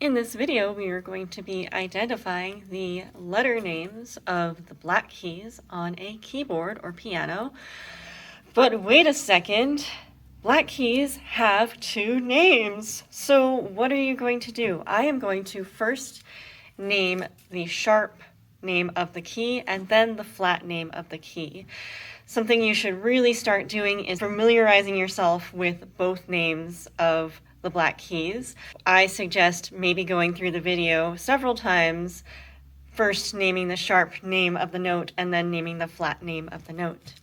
In this video, we are going to be identifying the letter names of the black keys on a keyboard or piano. But wait a second, black keys have two names. So what are you going to do? I am going to first name the sharp name of the key and then the flat name of the key. Something you should really start doing is familiarizing yourself with both names of the black keys. I suggest maybe going through the video several times, first naming the sharp name of the note and then naming the flat name of the note.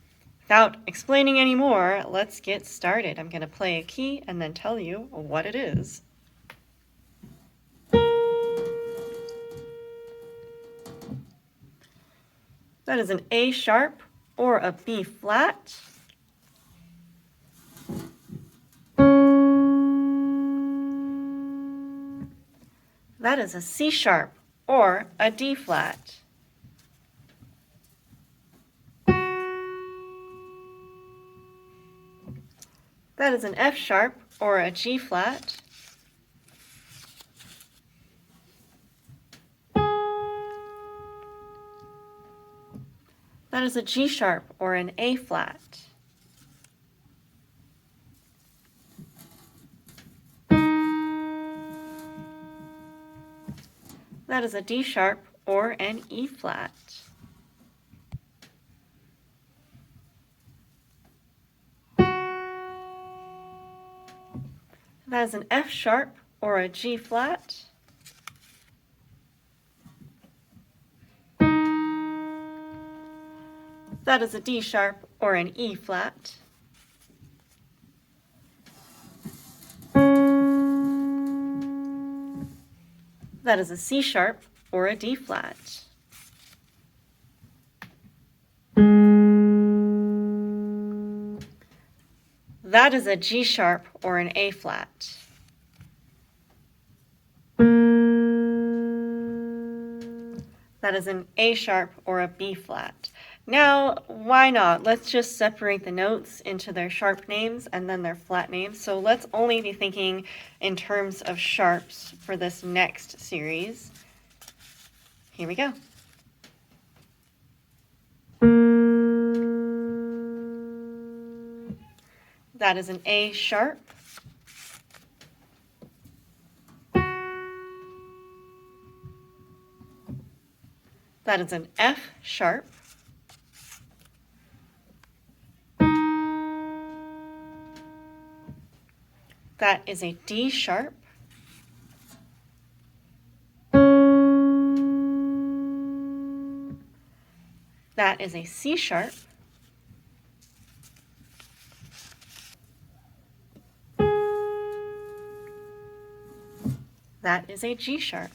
Without explaining any more, let's get started. I'm going to play a key and then tell you what it is. That is an A sharp or a B flat. That is a C sharp or a D flat. That is an F sharp or a G flat. That is a G sharp or an A flat. That is a D sharp or an E flat. That is an F sharp or a G flat. That is a D sharp or an E flat. That is a C sharp or a D flat. That is a G sharp or an A flat. That is an A sharp or a B flat. Now, why not? Let's just separate the notes into their sharp names and then their flat names. So let's only be thinking in terms of sharps for this next series. Here we go. That is an A sharp. That is an F sharp. That is a D sharp. That is a C sharp. That is a G sharp.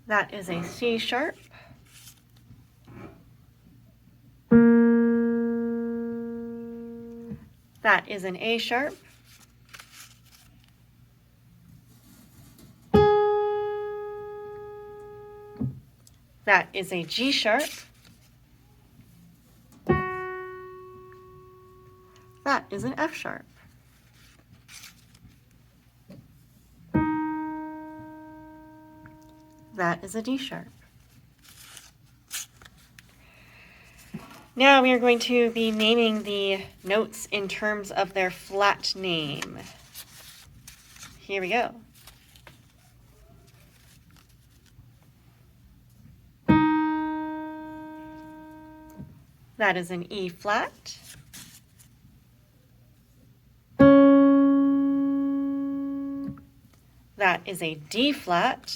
That is a C sharp. That is an A sharp. That is a G sharp. That is an F sharp. That is a D sharp. Now we are going to be naming the notes in terms of their flat name. Here we go. That is an E flat. That is a D flat.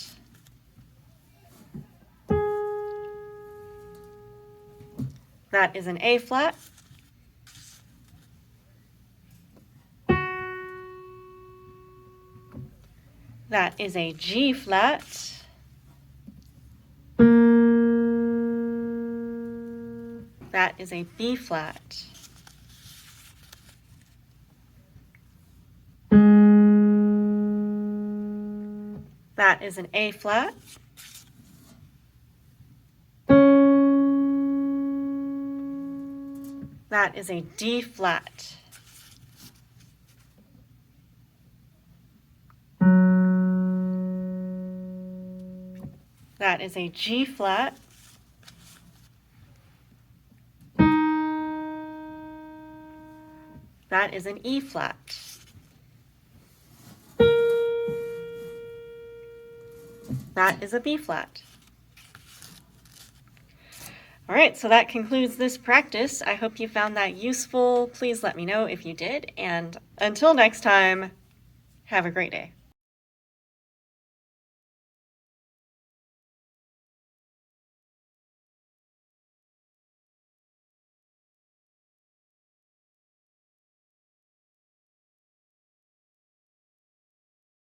That is an A flat. That is a G flat. That is a B flat. That is an A flat. That is a D flat. That is a G flat. That is an E flat. That is a B flat. All right, so that concludes this practice. I hope you found that useful. Please let me know if you did. And until next time, have a great day.